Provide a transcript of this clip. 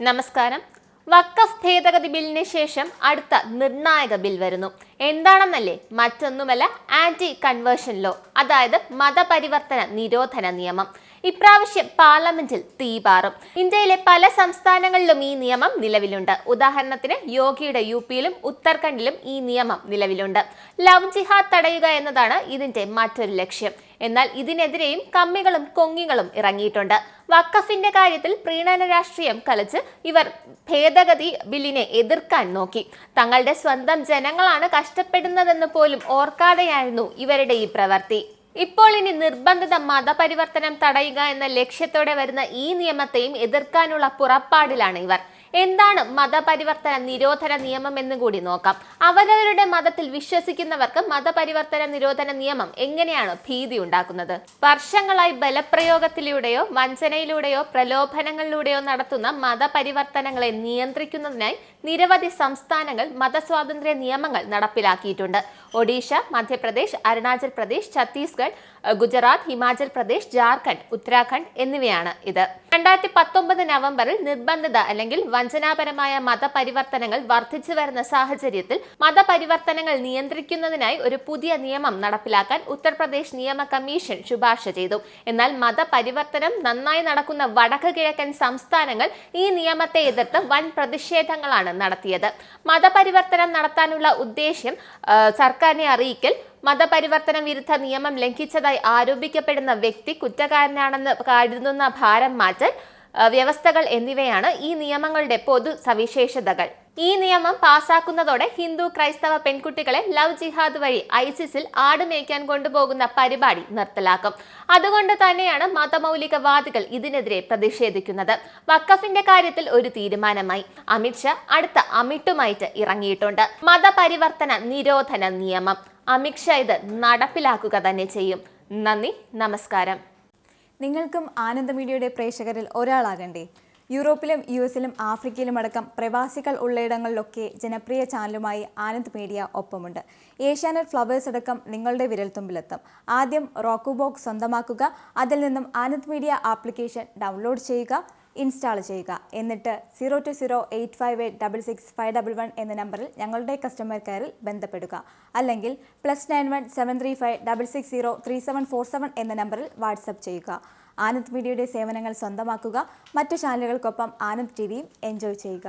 നമസ്കാരം. വഖഫ് ഭേദഗതി ബില്ലിന് ശേഷം അടുത്ത നിർണായക ബിൽ വരുന്നു. എന്താണെന്നല്ലേ? മറ്റൊന്നുമല്ല, ആന്റി കൺവേർഷൻ ലോ, അതായത് മതപരിവർത്തന നിരോധന നിയമം. ഇപ്രാവശ്യം പാർലമെന്റിൽ തീപാറും. ഇന്ത്യയിലെ പല സംസ്ഥാനങ്ങളിലും ഈ നിയമം നിലവിലുണ്ട്. ഉദാഹരണത്തിന് യോഗിയുടെ യുപിയിലും ഉത്തരാഖണ്ഡിലും ഈ നിയമം നിലവിലുണ്ട്. ലവ് ജിഹാദ് തടയുക എന്നതാണ് ഇതിന്റെ മറ്റൊരു ലക്ഷ്യം. എന്നാൽ ഇതിനെതിരെയും കമ്മികളും കൊങ്ങികളും ഇറങ്ങിയിട്ടുണ്ട്. വഖഫിന്റെ കാര്യത്തിൽ പ്രീണന രാഷ്ട്രീയം കളിച്ച് ഇവർ ഭേദഗതി ബില്ലിനെ എതിർക്കാൻ നോക്കി. തങ്ങളുടെ സ്വന്തം ജനങ്ങളാണ് കഷ്ടപ്പെടുന്നതെന്ന് പോലും ഓർക്കാതെയായിരുന്നു ഇവരുടെ ഈ പ്രവൃത്തി. ഇപ്പോൾ ഇനി നിർബന്ധിത മതപരിവർത്തനം തടയുക എന്ന ലക്ഷ്യത്തോടെ വരുന്ന ഈ നിയമത്തെയും എതിർക്കാനുള്ള പുറപ്പാടിലാണ് ഇവർ. എന്താണ് മതപരിവർത്തന നിരോധന നിയമം എന്ന് കൂടി നോക്കാം. അവരവരുടെ മതത്തിൽ വിശ്വസിക്കുന്നവർക്ക് മതപരിവർത്തന നിരോധന നിയമം എങ്ങനെയാണ് ഭീതി ഉണ്ടാക്കുന്നത്? വർഷങ്ങളായി ബലപ്രയോഗത്തിലൂടെയോ വഞ്ചനയിലൂടെയോ പ്രലോഭനങ്ങളിലൂടെയോ നടത്തുന്ന മതപരിവർത്തനങ്ങളെ നിയന്ത്രിക്കുന്നതിനായി നിരവധി സംസ്ഥാനങ്ങൾ മതസ്വാതന്ത്ര്യ നിയമങ്ങൾ നടപ്പിലാക്കിയിട്ടുണ്ട്. ഒഡീഷ, മധ്യപ്രദേശ്, അരുണാചൽ പ്രദേശ്, ഛത്തീസ്ഗഡ്, ഗുജറാത്ത്, ഹിമാചൽ പ്രദേശ്, ജാർഖണ്ഡ്, ഉത്തരാഖണ്ഡ് എന്നിവയാണ് ഇത്. 2019 നവംബറിൽ നിർബന്ധിത അല്ലെങ്കിൽ വഞ്ചനാപരമായ മതപരിവർത്തനങ്ങൾ വർദ്ധിച്ചു വരുന്ന സാഹചര്യത്തിൽ മതപരിവർത്തനങ്ങൾ നിയന്ത്രിക്കുന്നതിനായി ഒരു പുതിയ നിയമം നടപ്പിലാക്കാൻ ഉത്തർപ്രദേശ് നിയമ കമ്മീഷൻ ശുപാർശ ചെയ്തു. എന്നാൽ മതപരിവർത്തനം നന്നായി നടക്കുന്ന വടക്ക് കിഴക്കൻ സംസ്ഥാനങ്ങൾ ഈ നിയമത്തെ എതിർത്ത് വൻ പ്രതിഷേധങ്ങളാണ് നടത്തിയത്. മതപരിവർത്തനം നടത്താനുള്ള ഉദ്ദേശ്യം സർക്കാരിനെ അറിയിക്കൽ, മതപരിവർത്തന വിരുദ്ധ നിയമം ലംഘിച്ചതായി ആരോപിക്കപ്പെടുന്ന വ്യക്തി കുറ്റക്കാരനാണെന്ന് കരുതുന്ന ഭാരം മാറ്റൽ വ്യവസ്ഥകൾ എന്നിവയാണ് ഈ നിയമങ്ങളുടെ പൊതു സവിശേഷതകൾ. ഈ നിയമം പാസാക്കുന്നതോടെ ഹിന്ദു ക്രൈസ്തവ പെൺകുട്ടികളെ ലവ് ജിഹാദ് വഴി ഐസിസിൽ ആടുമേയ്ക്കാൻ കൊണ്ടുപോകുന്ന പരിപാടി നിർത്തലാക്കും. അതുകൊണ്ട് തന്നെയാണ് മതമൗലികവാദികൾ ഇതിനെതിരെ പ്രതിഷേധിക്കുന്നത്. വഖഫിന്റെ കാര്യത്തിൽ ഒരു തീരുമാനമായി. അമിത്ഷാ അടുത്ത അമിട്ടുമായിട്ട് ഇറങ്ങിയിട്ടുണ്ട്. മതപരിവർത്തന നിരോധന നിയമം. അമിത്ഷാ ഇത് നടപ്പിലാക്കുക തന്നെ ചെയ്യും. നന്ദി, നമസ്കാരം. നിങ്ങൾക്കും ആനന്ദ മീഡിയയുടെ പ്രേക്ഷകരിൽ ഒരാളാകണ്ടേ? യൂറോപ്പിലും US-ലും ആഫ്രിക്കയിലും അടക്കം പ്രവാസികൾ ഉള്ളയിടങ്ങളിലൊക്കെ ജനപ്രിയ ചാനലുമായി ആനന്ദ് മീഡിയ ഒപ്പമുണ്ട്. ഏഷ്യാനെറ്റ് ഫ്ലവേഴ്സ് അടക്കം നിങ്ങളുടെ വിരൽത്തുമ്പിലെത്തും. ആദ്യം റോക്കു ബോക്സ് സ്വന്തമാക്കുക. അതിൽ നിന്നും ആനന്ദ് മീഡിയ ആപ്ലിക്കേഷൻ ഡൗൺലോഡ് ചെയ്യുക, ഇൻസ്റ്റാൾ ചെയ്യുക. എന്നിട്ട് 0208586651 എന്ന നമ്പറിൽ ഞങ്ങളുടെ കസ്റ്റമർ കെയറിൽ ബന്ധപ്പെടുക. അല്ലെങ്കിൽ +91 735 660 3747 എന്ന നമ്പറിൽ വാട്സപ്പ് ചെയ്യുക. ആനന്ദ് മീഡിയയുടെ സേവനങ്ങൾ സ്വന്തമാക്കുക. മറ്റു ചാനലുകൾക്കൊപ്പം ആനന്ദ് TVയും എൻജോയ് ചെയ്യുക.